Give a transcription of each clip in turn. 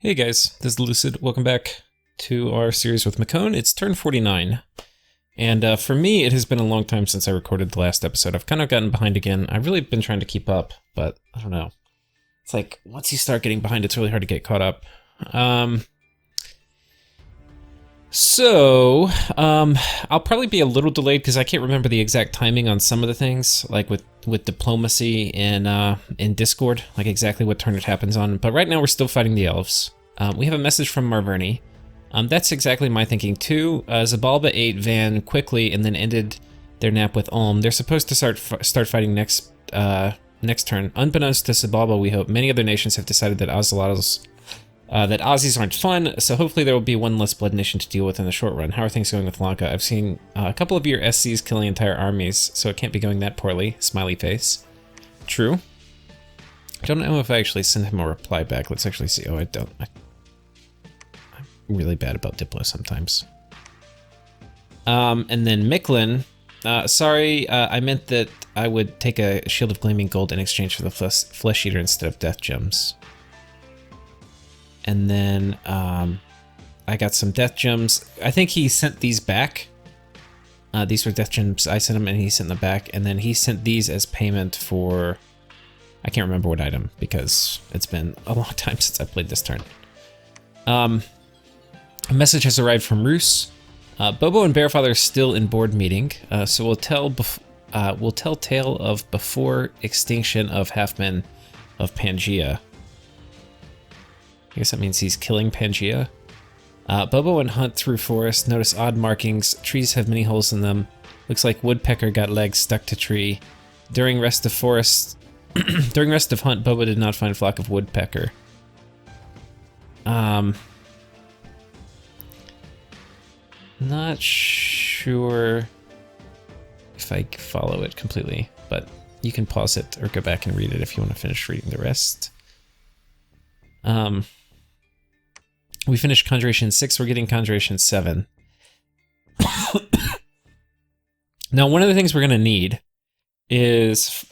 Hey guys, this is Lucid. Welcome back to our series with Mekone. It's turn 49. And for me, it has been a long time since I recorded the last episode. I've kind of gotten behind again. I've really been trying to keep up, but I don't know. It's like, once you start getting behind, it's really hard to get caught up. I'll probably be a little delayed because I can't remember the exact timing on some of the things, like with diplomacy in Discord, like exactly what turn it happens on. But right now we're still fighting the Elves. We have a message from Marverni. That's exactly my thinking too. Zabalba ate Van quickly and then ended their nap with Ulm. They're supposed to start fighting next turn. Unbeknownst to Zabalba, we hope many other nations have decided that Aussies aren't fun, so hopefully there will be one less blood nation to deal with in the short run. How are things going with Lanka? I've seen a couple of your SCs killing entire armies, so it can't be going that poorly. Smiley face. True. I don't know if I actually sent him a reply back. Let's actually see. Oh, I don't. I'm really bad about Diplo sometimes. And then Mekone. Sorry, I meant that I would take a Shield of Gleaming Gold in exchange for the Flesh Eater instead of Death Gems. And then I got some Death Gems. I think he sent these back. These were Death Gems I sent him, and he sent them back. And then he sent these as payment for... I can't remember what item, because it's been a long time since I played this turn. A message has arrived from Roos. Bobo and Bearfather are still in board meeting, so we'll tell tale of before extinction of Halfmen of Pangaea. I guess that means he's killing Pangaea. Bobo and hunt through forest, notice odd markings, trees have many holes in them. Looks like woodpecker got legs stuck to tree. During rest of hunt, Bobo did not find flock of woodpecker. Not sure if I follow it completely, but you can pause it or go back and read it if you want to finish reading the rest. We finished Conjuration 6, we're getting Conjuration 7. Now, one of the things we're going to need is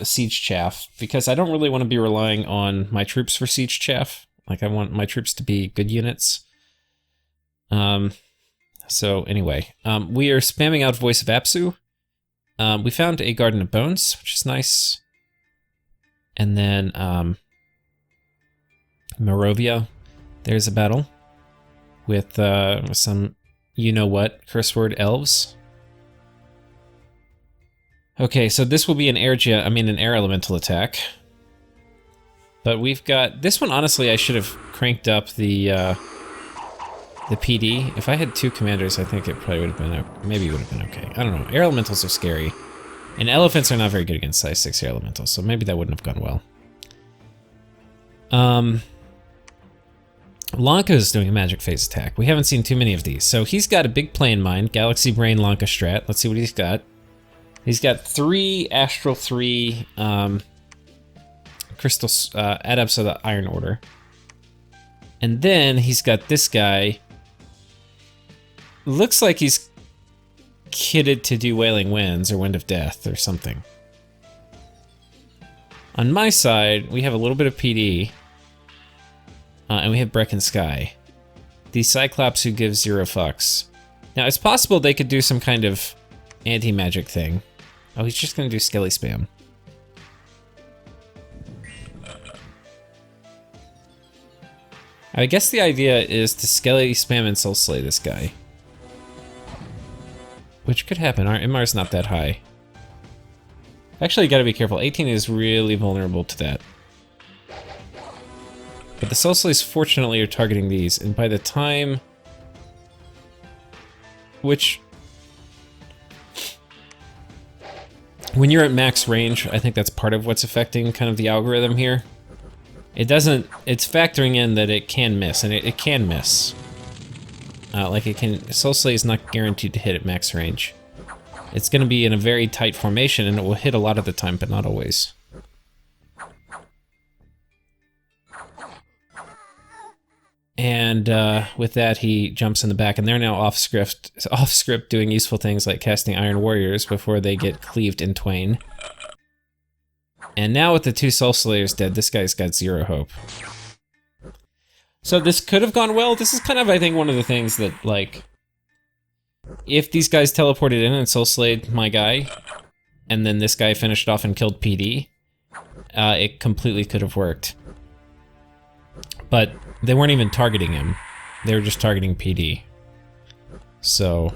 Siege Chaff, because I don't really want to be relying on my troops for Siege Chaff. Like, I want my troops to be good units. So anyway, we are spamming out Voice of Apsu. We found a Garden of Bones, which is nice. And then Morovia, there's a battle with some you-know-what, curse word elves. Okay, so this will be an air elemental attack. But we've got this one. Honestly, I should have cranked up the PD. If I had two commanders, I think it probably would have been maybe it would have been okay. I don't know. Air elementals are scary, and elephants are not very good against size 6 air elementals, so maybe that wouldn't have gone well. Lanka is doing a magic phase attack. We haven't seen too many of these, so he's got a big play in mind. Galaxy Brain Lanka strat. Let's see what he's got. He's got 3 Astral 3 crystal adepts of the Iron Order. And then he's got this guy. Looks like he's kitted to do Wailing Winds or Wind of Death or something. On my side, we have a little bit of PD. And we have Brecken Sky. The Cyclops who gives 0 fucks. Now, it's possible they could do some kind of anti-magic thing. Oh, he's just gonna do Skelly Spam. I guess the idea is to Skelly Spam and Soul Slay this guy. Which could happen. Our MR's not that high. Actually, you gotta be careful. 18 is really vulnerable to that. But the Soul Slays, fortunately, are targeting these, and by the time... Which... When you're at max range, I think that's part of what's affecting kind of the algorithm here. It doesn't... It's factoring in that it can miss, and it can miss. Like it can... Soul Slay is not guaranteed to hit at max range. It's going to be in a very tight formation, and it will hit a lot of the time, but not always. And with that, he jumps in the back, and they're now off script doing useful things like casting Iron Warriors before they get cleaved in twain. And now with the 2 Soul Slayers dead, this guy's got 0 hope. So this could have gone well. This is kind of, I think, one of the things that, like, if these guys teleported in and soul slayed my guy, and then this guy finished off and killed PD, it completely could have worked. But they weren't even targeting him. They were just targeting PD. So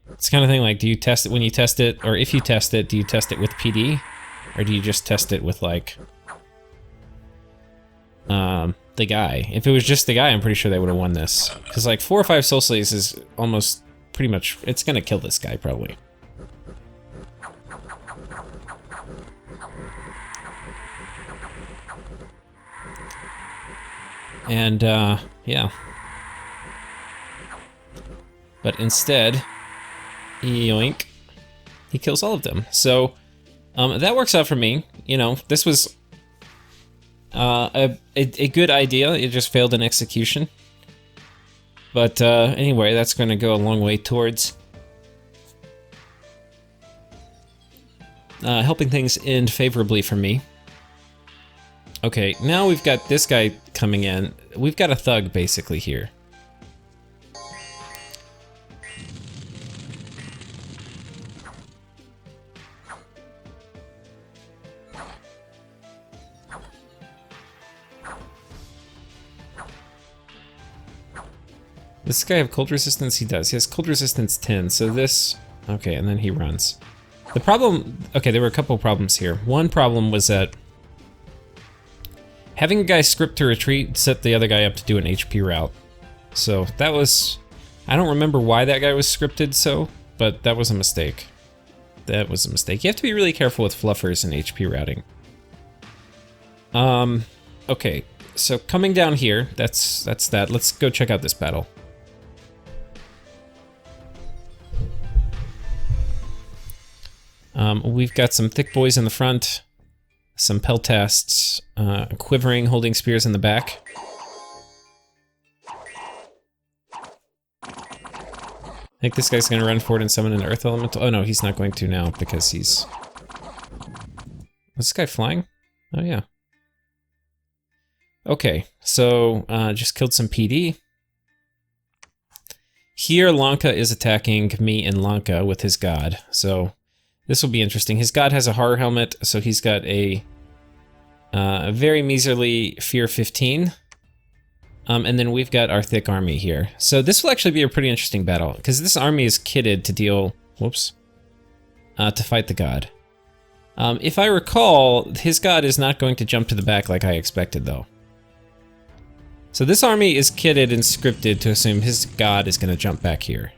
it's kind of thing like, do you test it when you test it, or if you test it, do you test it with PD, or do you just test it with, like, the guy? If it was just the guy, I'm pretty sure they would have won this. Because, like, 4 or 5 soul slays is almost pretty much, it's gonna kill this guy, probably. And, yeah. But instead, yoink, he kills all of them. So, that works out for me. You know, this was a good idea. It just failed in execution. But anyway, that's going to go a long way towards helping things end favorably for me. Okay, now we've got this guy coming in. We've got a thug basically here. Does this guy have cold resistance? He does. He has cold resistance 10, so this... Okay, and then he runs. The problem... Okay, there were a couple of problems here. One problem was that having a guy script to retreat set the other guy up to do an HP route. So that was... I don't remember why that guy was scripted so, but that was a mistake. That was a mistake. You have to be really careful with fluffers and HP routing. Okay, so coming down here, that's that. Let's go check out this battle. We've got some thick boys in the front, some peltasts, quivering, holding spears in the back. I think this guy's gonna run forward and summon an earth elemental. Oh no, he's not going to now because he's... Is this guy flying? Oh yeah. Okay, so just killed some PD. Here, Lanka is attacking me and Lanka with his god, so this will be interesting. His god has a horror helmet, so he's got a very measerly fear 15. And then we've got our thick army here. So this will actually be a pretty interesting battle, because this army is kitted to deal... Whoops. To fight the god. If I recall, his god is not going to jump to the back like I expected, though. So this army is kitted and scripted to assume his god is going to jump back here.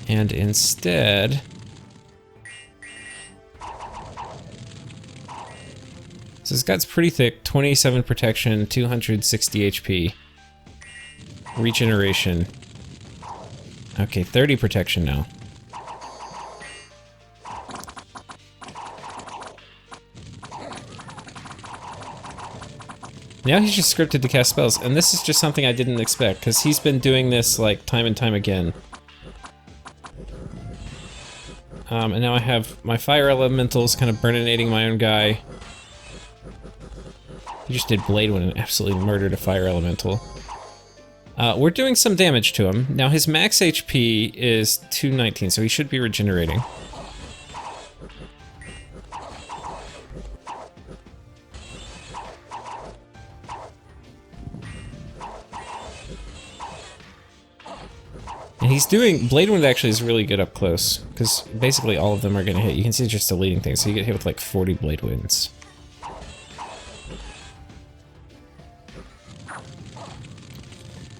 And instead... So this god's pretty thick, 27 protection, 260 HP. Regeneration. Okay, 30 protection now. Now he's just scripted to cast spells, and this is just something I didn't expect, because he's been doing this, like, time and time again. And now I have my fire elementals kind of burninating my own guy. He just did Blade Wind and absolutely murdered a fire elemental. We're doing some damage to him. Now his max HP is 219, so he should be regenerating. And he's doing... Blade Wind actually is really good up close, because basically all of them are going to hit. You can see it's just deleting things, so you get hit with like 40 Blade Winds.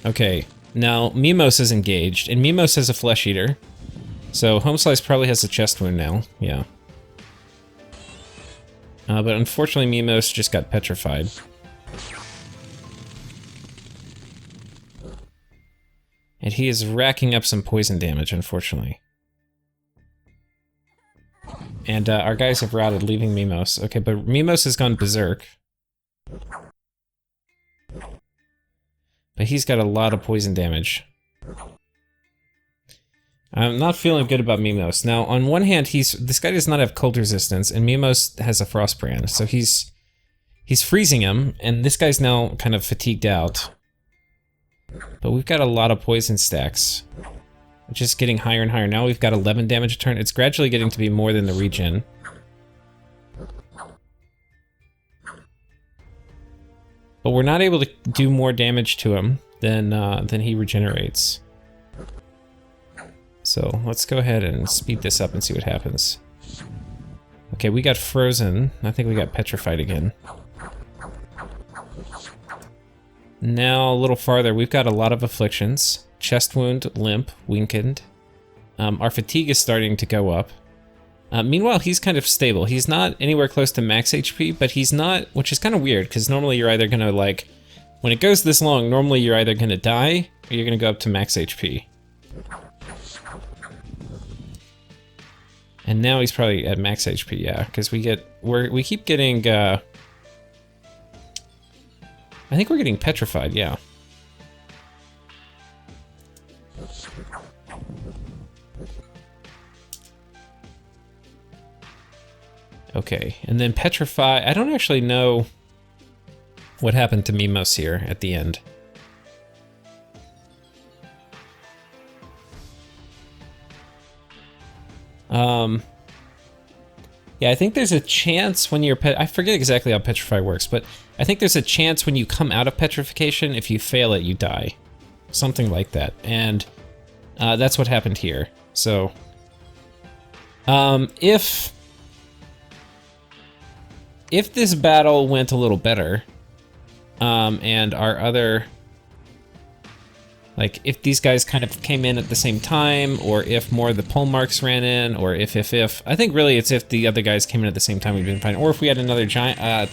Okay, now Mimos is engaged, and Mimos has a Flesh Eater. So Home Slice probably has a chest wound now, yeah. But unfortunately Mimos just got petrified. And he is racking up some poison damage, unfortunately. And our guys have routed, leaving Mimos. Okay, but Mimos has gone berserk. But he's got a lot of poison damage. I'm not feeling good about Mimos. Now, on one hand, this guy does not have cold resistance, and Mimos has a frost brand, so he's freezing him, and this guy's now kind of fatigued out. But we've got a lot of poison stacks. Just getting higher and higher. Now we've got 11 damage a turn. It's gradually getting to be more than the regen. But we're not able to do more damage to him than he regenerates. So let's go ahead and speed this up and see what happens. Okay, we got frozen. I think we got petrified again. Now a little farther, we've got a lot of afflictions. Chest wound, limp, weakened. Our fatigue is starting to go up. Meanwhile, he's kind of stable. He's not anywhere close to max HP, but he's not, which is kind of weird, because normally you're either gonna like, when it goes this long, normally you're either gonna die, or you're gonna go up to max HP. And now he's probably at max HP, yeah, because we keep getting, I think we're getting petrified, yeah. Okay, and then petrify, I don't actually know what happened to Mimos here at the end. Yeah, I think there's a chance when you're I forget exactly how petrify works, but I think there's a chance when you come out of petrification, if you fail it, you die. Something like that, and that's what happened here. So, if this battle went a little better, and our other, like, if these guys kind of came in at the same time, or if more of the pole marks ran in, or if, I think really it's if the other guys came in at the same time we'd been fine, or if we had another giant,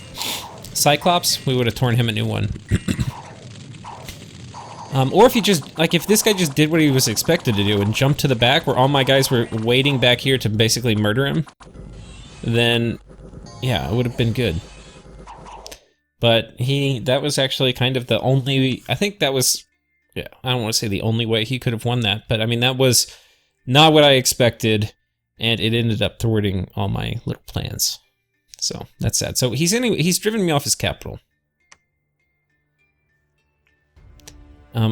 Cyclops, we would have torn him a new one. Or if he just, like, if this guy just did what he was expected to do and jumped to the back where all my guys were waiting back here to basically murder him, then, yeah, it would have been good. But that was actually kind of the only, I think that was, yeah, I don't want to say the only way he could have won that, but I mean, that was not what I expected, and it ended up thwarting all my little plans. So, that's sad. So, he's driven me off his capital.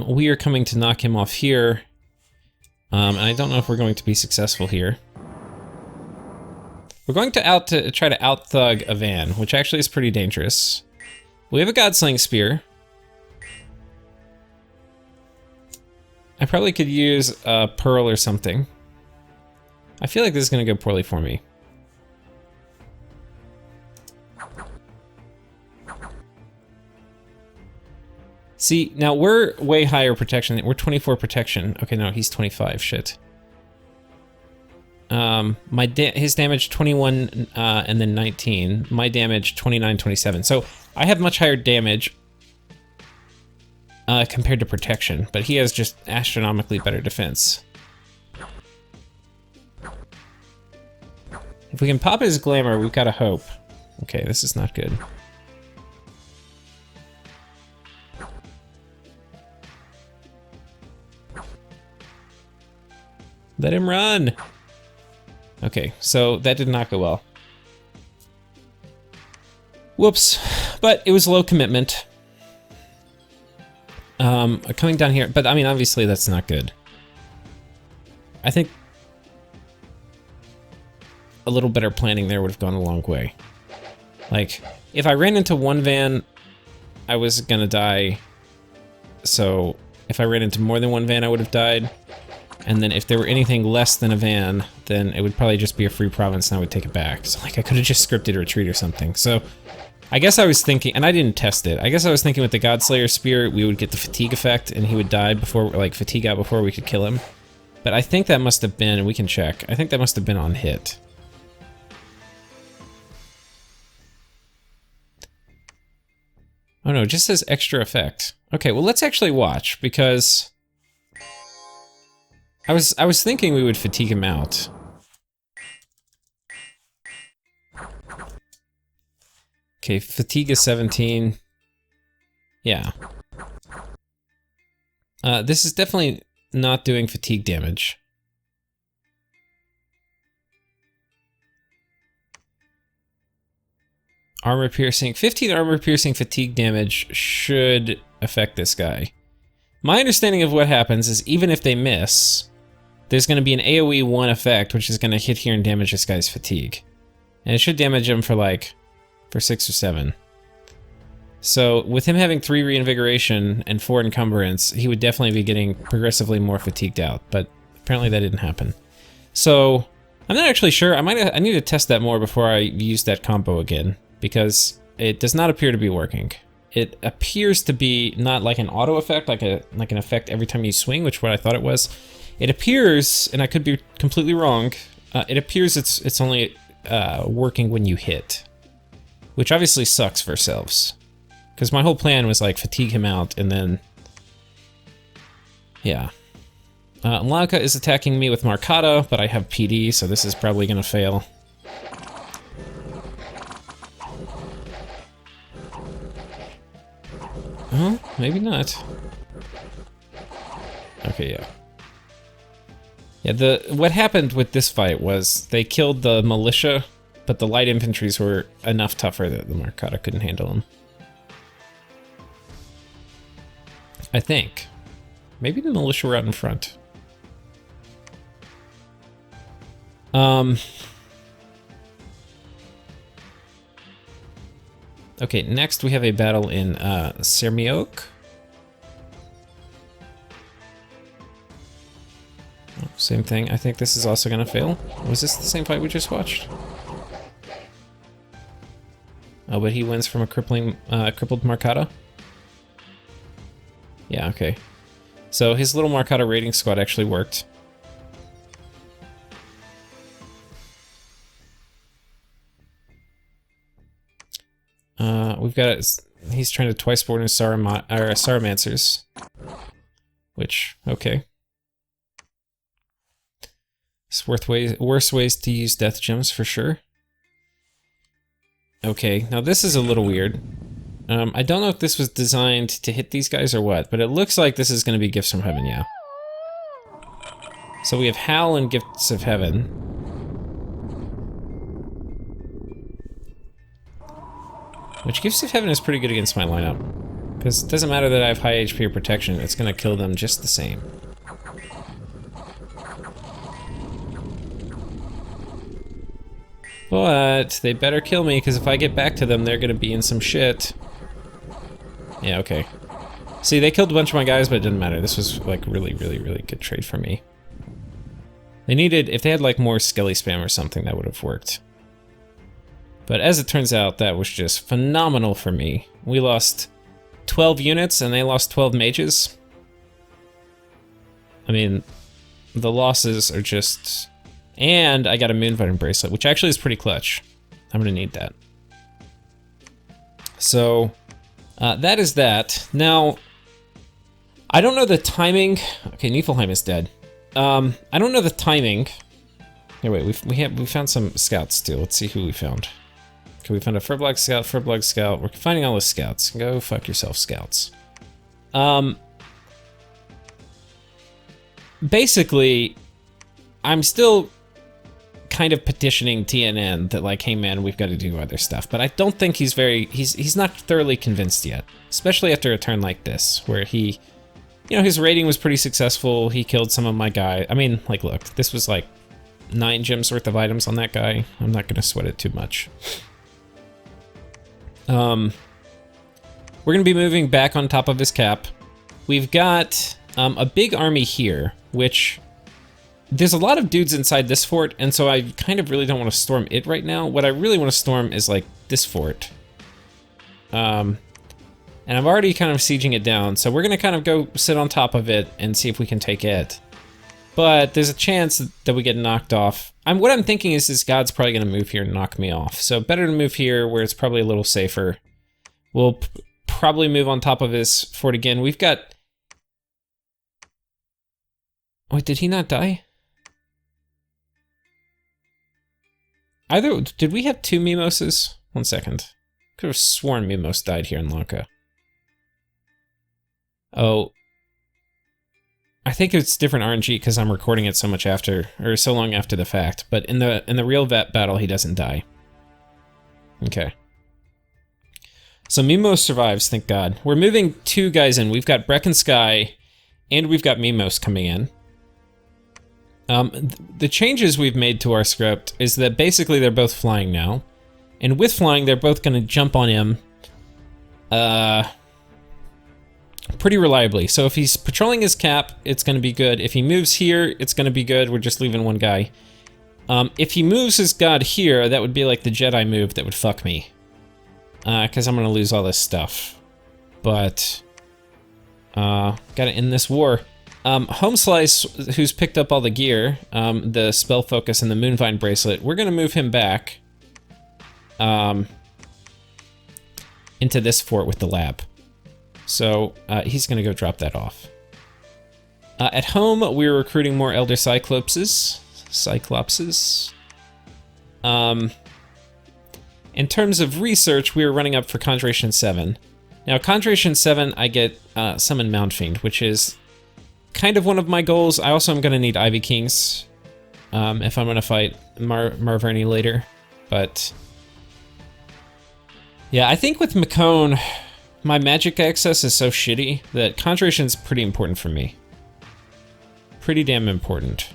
We are coming to knock him off here, and I don't know if we're going to be successful here. We're going to try to out-thug a van, which actually is pretty dangerous. We have a Godslaying Spear. I probably could use a Pearl or something. I feel like this is going to go poorly for me. See, now we're way higher protection. We're 24 protection. Okay, no, he's 25, shit. His damage 21 and then 19. My damage 29, 27. So I have much higher damage compared to protection, but he has just astronomically better defense. If we can pop his glamour, we've got a hope. Okay, this is not good. Let him run! Okay, so that did not go well. Whoops, but it was low commitment. Coming down here, but I mean, obviously that's not good. I think a little better planning there would have gone a long way. Like, if I ran into one van, I was gonna die. So, if I ran into more than one van, I would have died. And then if there were anything less than a van, then it would probably just be a free province and I would take it back. So, like, I could have just scripted a retreat or something. So, I guess I was thinking, and I didn't test it, I guess I was thinking with the Godslayer Spear, we would get the fatigue effect and he would die before, like, fatigue out before we could kill him. But I think that must have been, and we can check, I think that must have been on hit. Oh no, it just says extra effect. Okay, well let's actually watch, because I was thinking we would fatigue him out. Okay, fatigue is 17. Yeah. This is definitely not doing fatigue damage. armor piercing. 15 armor piercing fatigue damage should affect this guy. My understanding of what happens is even if they miss, there's going to be an AoE 1 effect, which is going to hit here and damage this guy's fatigue. And it should damage him for 6 or 7. So with him having 3 reinvigoration and 4 encumbrance, he would definitely be getting progressively more fatigued out, but apparently that didn't happen. So I'm not actually sure. I need to test that more before I use that combo again, because it does not appear to be working. It appears to be not like an auto effect, like an effect every time you swing, which is what I thought it was. It appears, and I could be completely wrong, it appears it's only working when you hit, which obviously sucks for Elves. Because my whole plan was fatigue him out and then, yeah. Lanka is attacking me with Markata, but I have PD, so this is probably gonna fail. Huh? Maybe not. Okay, yeah. Yeah, what happened with this fight was they killed the militia, but the light infantries were enough tougher that the Markata couldn't handle them. I think. Maybe the militia were out in front. Okay, next we have a battle in Sermiok. Oh, same thing. I think this is also gonna fail. Was this the same fight we just watched? Oh, but he wins from a crippled Markata? Yeah, okay. So his little Markata raiding squad actually worked. We've got, he's trying to twice board his Saramancers. Which, okay. It's worse ways to use death gems for sure. Okay, now this is a little weird. I don't know if this was designed to hit these guys or what, but it looks like this is going to be Gifts from Heaven, yeah. So we have Howl and Gifts of Heaven. Which Gifts of Heaven is pretty good against my lineup. Because it doesn't matter that I have high HP or protection, it's going to kill them just the same. But they better kill me, because if I get back to them, they're going to be in some shit. Yeah, okay. See, they killed a bunch of my guys, but it didn't matter. This was, really, really, really good trade for me. They needed, if they had, more skelly spam or something, that would have worked. But as it turns out, that was just phenomenal for me. We lost 12 units, and they lost 12 mages. I mean, the losses are just... And I got a Moonvine bracelet, which actually is pretty clutch. I'm gonna need that. So... that is that. Now, I don't know the timing. Okay, Niflheim is dead. I don't know the timing. Here, wait, we found some scouts too. Let's see who we found. Okay, we found a Furblag scout. We're finding all the scouts. Go fuck yourself, scouts. Basically, I'm still kind of petitioning TNN that hey man, we've got to do other stuff, but I don't think he's not thoroughly convinced yet, especially after a turn like this where he, his raiding was pretty successful. He killed some of my guy. I mean, look, this was 9 gems worth of items on that guy. I'm not gonna sweat it too much. We're gonna be moving back on top of his cap. We've got a big army here, which there's a lot of dudes inside this fort, and so I kind of really don't want to storm it right now. What I really want to storm is this fort. And I'm already kind of sieging it down, so we're gonna kind of go sit on top of it and see if we can take it. But there's a chance that we get knocked off. What I'm thinking is this god's probably gonna move here and knock me off. So better to move here where it's probably a little safer. We'll probably move on top of his fort again. We've got... Wait, did he not die? Did we have 2 Mimoses? 1 second. Could have sworn Mimos died here in Lanka. Oh. I think it's different RNG because I'm recording it so much after, or so long after the fact. But in the real battle, he doesn't die. Okay. So Mimos survives, thank God. We're moving 2 guys in. We've got Breck and Sky, and we've got Mimos coming in. The changes we've made to our script is that basically they're both flying now. And with flying, they're both going to jump on him pretty reliably. So if he's patrolling his cap, it's going to be good. If he moves here, it's going to be good. We're just leaving 1 guy. If he moves his god here, that would be like the Jedi move that would fuck me. Because I'm going to lose all this stuff. But, gotta end this war. Home Slice, who's picked up all the gear, the Spell Focus and the Moonvine Bracelet, we're going to move him back into this fort with the lab. So he's going to go drop that off. At home, we're recruiting more Elder Cyclopses. In terms of research, we are running up for Conjuration 7. Now, Conjuration 7, I get Summon Moundfiend, which is kind of one of my goals. I also am going to need Ivy Kings if I'm going to fight Marverni later. But yeah, I think with Mekone, my magic access is so shitty that Conjuration's pretty important for me. Pretty damn important.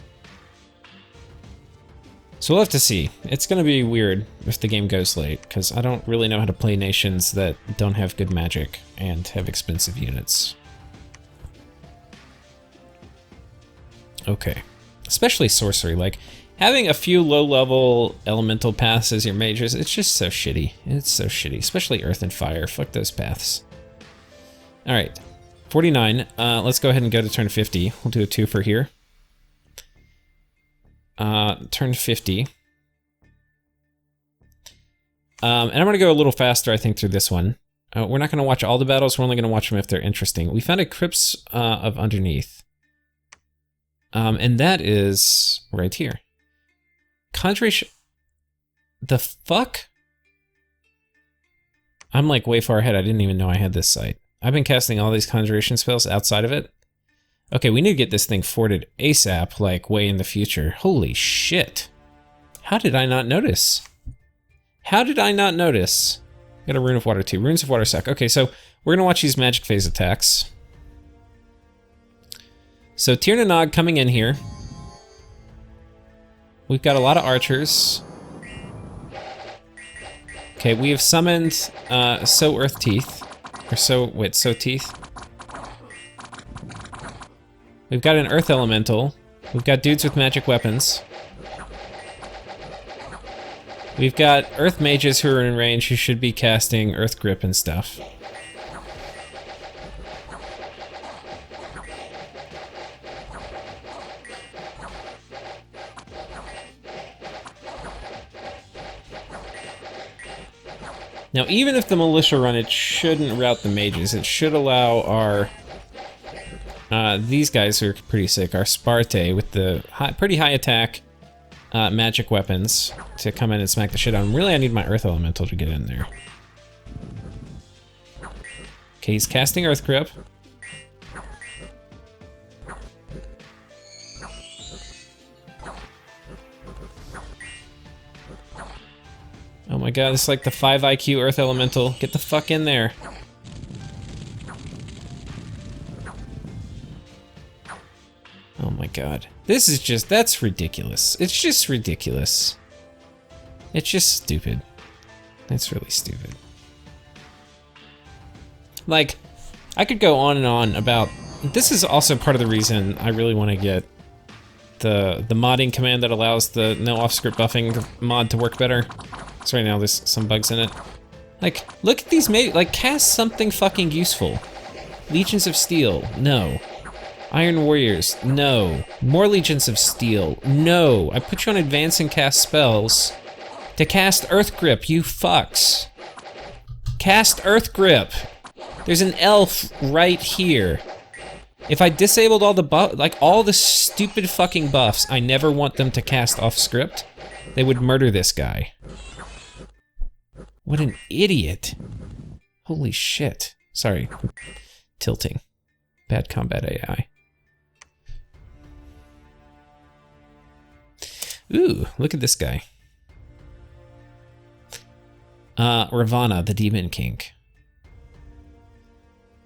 So we'll have to see. It's going to be weird if the game goes late, because I don't really know how to play nations that don't have good magic and have expensive units. Okay. Especially sorcery. Like, having a few low-level elemental paths as your mages, it's just so shitty. It's so shitty. Especially earth and fire. Fuck those paths. Alright. 49. Let's go ahead and go to turn 50. We'll do a 2 for here. Turn 50. And I'm going to go a little faster, I think, through this one. We're not going to watch all the battles. We're only going to watch them if they're interesting. We found a Crypts of Underneath. And that is right here. Conjuration... The fuck? I'm like way far ahead. I didn't even know I had this site. I've been casting all these conjuration spells outside of it. Okay, we need to get this thing forted ASAP, like way in the future. Holy shit. How did I not notice? How did I not notice? Got a Rune of Water too. Runes of Water suck. Okay, so we're gonna watch these magic phase attacks. So Tir na Nog coming in here. We've got a lot of archers. Okay, we have summoned So Earth Teeth. Or So Teeth. We've got an Earth Elemental. We've got dudes with magic weapons. We've got Earth Mages who are in range who should be casting Earth Grip and stuff. Now, even if the militia run, it shouldn't rout the mages. It should allow our... these guys who are pretty sick, our Sparte with the pretty high attack magic weapons to come in and smack the shit out of them. Really, I need my Earth Elemental to get in there. Okay, he's casting Earth Grip. Oh my god, it's like the 5 IQ Earth Elemental. Get the fuck in there. Oh my god. This is just, that's ridiculous. It's just ridiculous. It's just stupid. It's really stupid. Like, I could go on and on about, this is also part of the reason I really want to get the modding command that allows the no off-script buffing mod to work better. So right now there's some bugs in it. Like, look at these like, cast something fucking useful. Legions of Steel, no. Iron Warriors, no. More Legions of Steel, no. I put you on advance and cast spells to cast Earth Grip, you fucks. Cast Earth Grip. There's an elf right here. If I disabled all the like all the stupid fucking buffs I never want them to cast off script, they would murder this guy. What an idiot. Holy shit. Sorry. Tilting. Bad combat AI. Ooh, look at this guy. Ravana, the Demon King.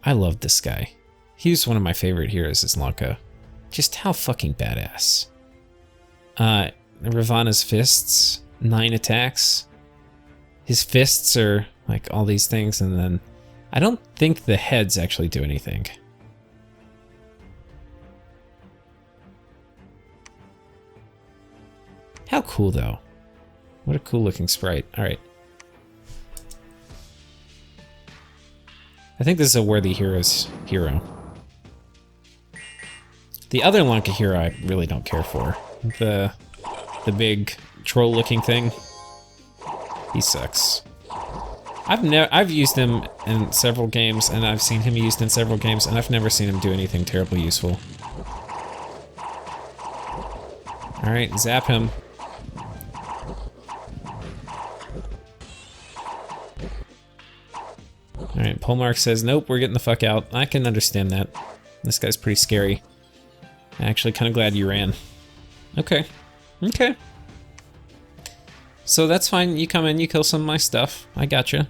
I love this guy. He's one of my favorite heroes is Lanka. Just how fucking badass. Ravana's fists, 9 attacks. His fists are like all these things, and then I don't think the heads actually do anything. How cool though. What a cool looking sprite. Alright. I think this is a worthy hero. The other Lanka hero I really don't care for. The big troll looking thing. He sucks. I've used him in several games, and I've seen him used in several games, and I've never seen him do anything terribly useful. Alright, zap him. Alright, Polmark says, nope, we're getting the fuck out. I can understand that. This guy's pretty scary. Actually, kind of glad you ran. Okay. Okay. So that's fine. You come in, you kill some of my stuff. I gotcha.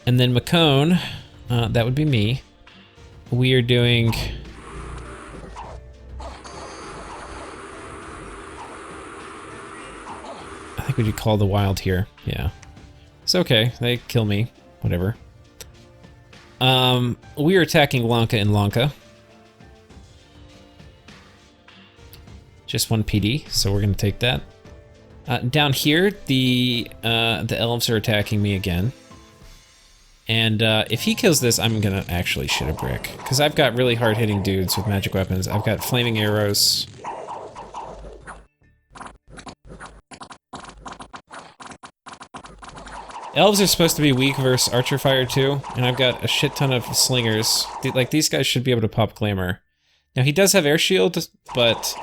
And then Mekone, that would be me. We are doing... I think we could call the wild here. Yeah. It's okay. They kill me. Whatever. We are attacking Lanka and Lanka. Just 1 PD, so we're gonna take that. Down here, the elves are attacking me again. And if he kills this, I'm gonna actually shit a brick. Because I've got really hard-hitting dudes with magic weapons. I've got flaming arrows. Elves are supposed to be weak versus archer fire too, and I've got a shit ton of slingers. Like, these guys should be able to pop glamour. Now, he does have air shield, but...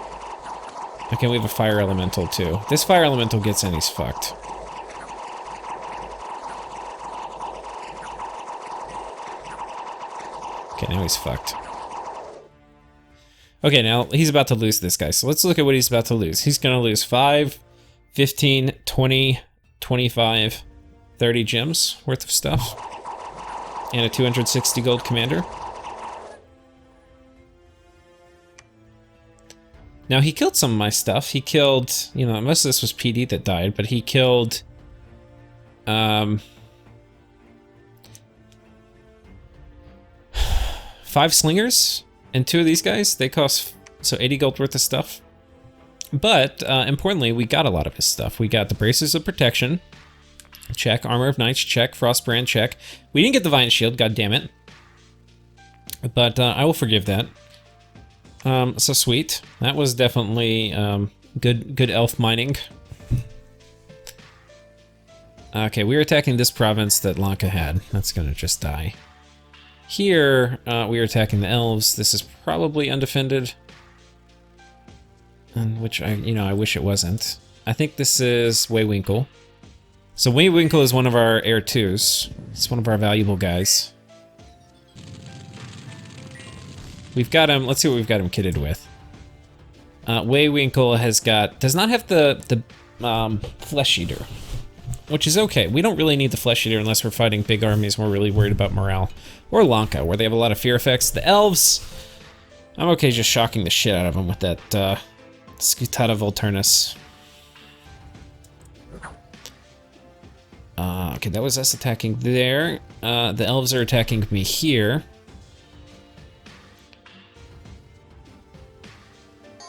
Okay, we have a fire elemental too. This fire elemental gets in, he's fucked. Okay, now he's fucked. Okay, now he's about to lose this guy, so let's look at what he's about to lose. He's gonna lose 5, 15, 20, 25, 30 gems worth of stuff. And a 260 gold commander. Now, he killed some of my stuff. He killed, you know, most of this was PD that died, but he killed, 5 slingers and 2 of these guys. They cost, so 80 gold worth of stuff. But, importantly, we got a lot of his stuff. We got the Braces of Protection, check. Armor of Knights, check. Frostbrand, check. We didn't get the Vine Shield, god damn it. But, I will forgive that. So sweet. That was definitely good elf mining. Okay, we're attacking this province that Lanka had. That's gonna just die. Here, we are attacking the elves. This is probably undefended. And which I wish it wasn't. I think this is Waywinkle. So Waywinkle is one of our Air 2s. It's one of our valuable guys. We've got him, let's see what we've got him kitted with. Waywinkle does not have the Flesh Eater, which is okay. We don't really need the Flesh Eater unless we're fighting big armies and we're really worried about morale. Or Lanka, where they have a lot of fear effects. The Elves, I'm okay just shocking the shit out of them with that Scutata Volturnus. Okay, that was us attacking there. The Elves are attacking me here.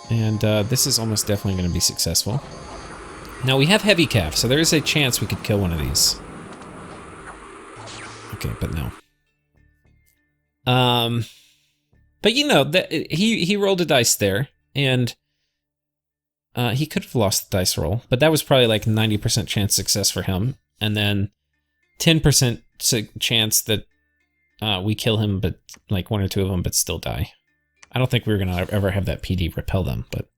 And this is almost definitely going to be successful. Now we have Heavy Calf, so there is a chance we could kill one of these. Okay, but no. But you know, he rolled a dice there, and he could have lost the dice roll, but that was probably like 90% chance success for him, and then 10% chance that we kill him, but like 1 or 2 of them, but still die. I don't think we were going to ever have that PD repel them, but...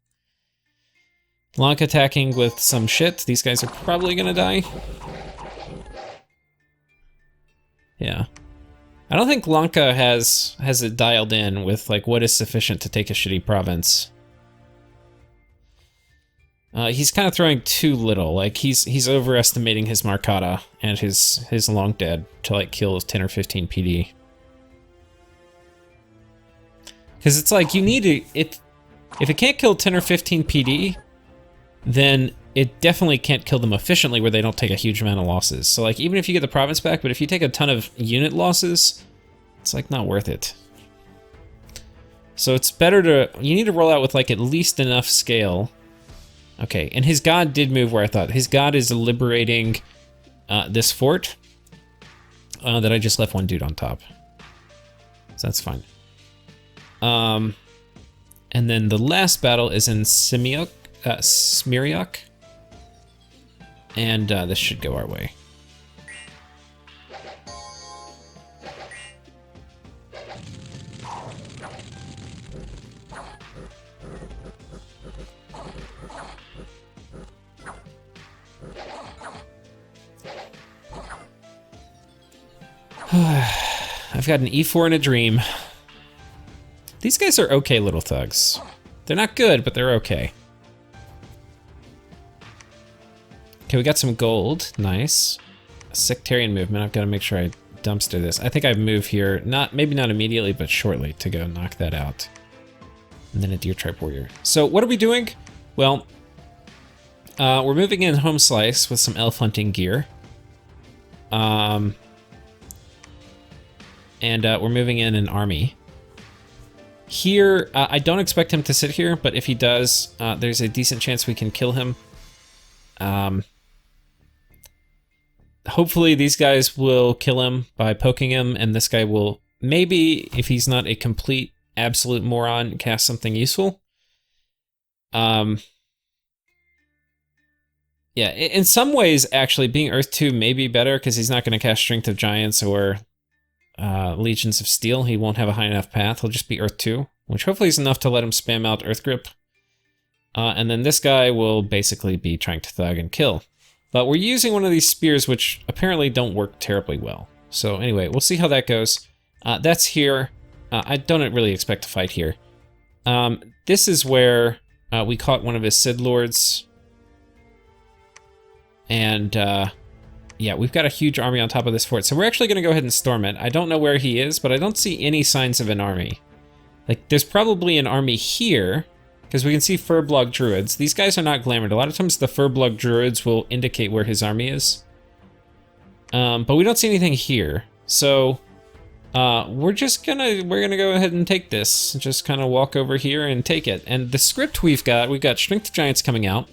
Lanka attacking with some shit. These guys are probably going to die. Yeah. I don't think Lanka has it dialed in with, like, what is sufficient to take a shitty province. He's kind of throwing too little. Like, he's overestimating his Marcata and his Long Dead to, like, kill 10 or 15 PD. Because it's like, you need to, if it can't kill 10 or 15 PD, then it definitely can't kill them efficiently where they don't take a huge amount of losses. So like, even if you get the province back, but if you take a ton of unit losses, it's like not worth it. So it's better to, you need to roll out with like at least enough scale. Okay, and his god did move where I thought. His god is liberating this fort that I just left one dude on top. So that's fine. And then the last battle is in Smyriok. And this should go our way. I've got an E4 and a dream. These guys are okay little thugs. They're not good, but they're okay. Okay, we got some gold. Nice. A sectarian movement. I've got to make sure I dumpster this. I think I move here, maybe not immediately, but shortly to go knock that out. And then a deer tribe warrior. So what are we doing? Well, we're moving in home slice with some elf hunting gear. And we're moving in an army. Here, I don't expect him to sit here, but if he does, there's a decent chance we can kill him. Hopefully these guys will kill him by poking him, and this guy will, maybe, if he's not a complete, absolute moron, cast something useful. Yeah, in some ways, actually, being Earth 2 may be better, because he's not going to cast Strength of Giants or Legions of Steel. He won't have a high enough path. He'll just be Earth 2, which hopefully is enough to let him spam out Earth Grip. And then this guy will basically be trying to thug and kill. But we're using one of these spears, which apparently don't work terribly well. So anyway, we'll see how that goes. That's here. I don't really expect to fight here. This is where we caught one of his Sid Lords. And yeah, we've got a huge army on top of this fort. So we're actually going to go ahead and storm it. I don't know where he is, but I don't see any signs of an army. Like, there's probably an army here, because we can see Furblog Druids. These guys are not glamored. A lot of times the Furblog Druids will indicate where his army is. But we don't see anything here. So we're gonna go ahead and take this. Just kind of walk over here and take it. And the script we've got Strength of Giants coming out.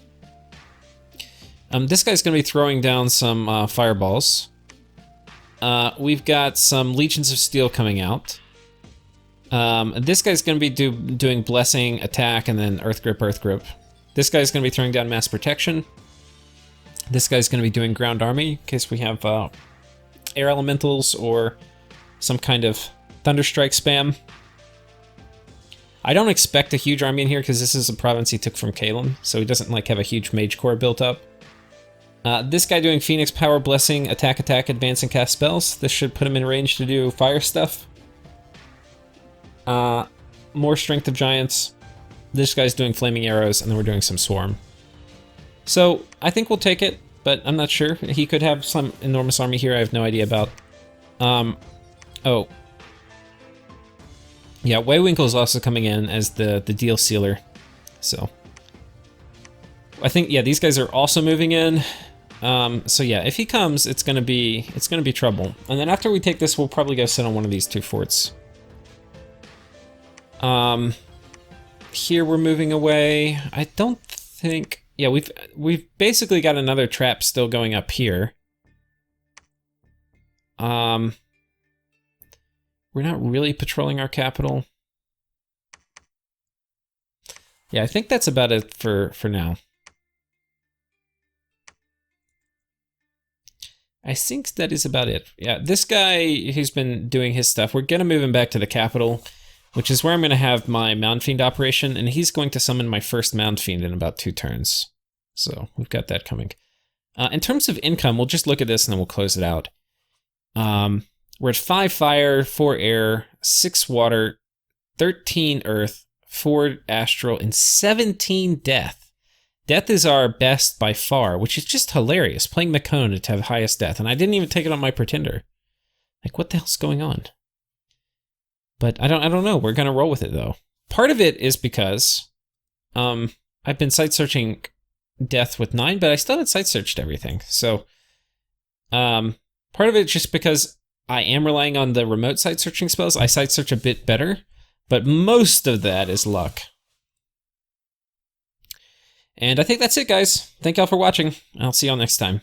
This guy's gonna be throwing down some fireballs. We've got some Legions of Steel coming out. This guy's gonna be doing Blessing, Attack, and then Earth Grip, Earth Grip. This guy's gonna be throwing down Mass Protection. This guy's gonna be doing Ground Army, in case we have Air Elementals or some kind of Thunderstrike spam. I don't expect a huge army in here, because this is a province he took from Kalem, so he doesn't like have a huge Mage Corps built up. This guy doing Phoenix Power, Blessing, Attack, Advance, and cast spells. This should put him in range to do fire stuff. More Strength of Giants. This guy's doing Flaming Arrows, and then we're doing some Swarm. So, I think we'll take it, but I'm not sure. He could have some enormous army here I have no idea about. Oh. Yeah, Waywinkle is also coming in as the deal sealer. So, I think, yeah, these guys are also moving in. So yeah, if he comes, it's gonna be trouble. And then after we take this, we'll probably go sit on one of these two forts. Here we're moving away. I don't think, yeah, we've basically got another trap still going up here. We're not really patrolling our capital. Yeah, I think that's about it for now. I think that is about it. Yeah, this guy who's been doing his stuff, we're gonna move him back to the capital, which is where I'm gonna have my Mound Fiend operation, and he's going to summon my first Mound Fiend in about 2 turns. So we've got that coming. In terms of income, we'll just look at this and then we'll close it out. We're at 5 fire, 4 air, 6 water, 13 earth, 4 astral, and 17 death. Death is our best by far, which is just hilarious. Playing Mekone to have highest death, and I didn't even take it on my Pretender. Like, what the hell's going on? But I don't know. We're gonna roll with it though. Part of it is because I've been site searching death with 9, but I still haven't site searched everything. So part of it just because I am relying on the remote site searching spells. I site search a bit better, but most of that is luck. And I think that's it, guys. Thank y'all for watching. I'll see y'all next time.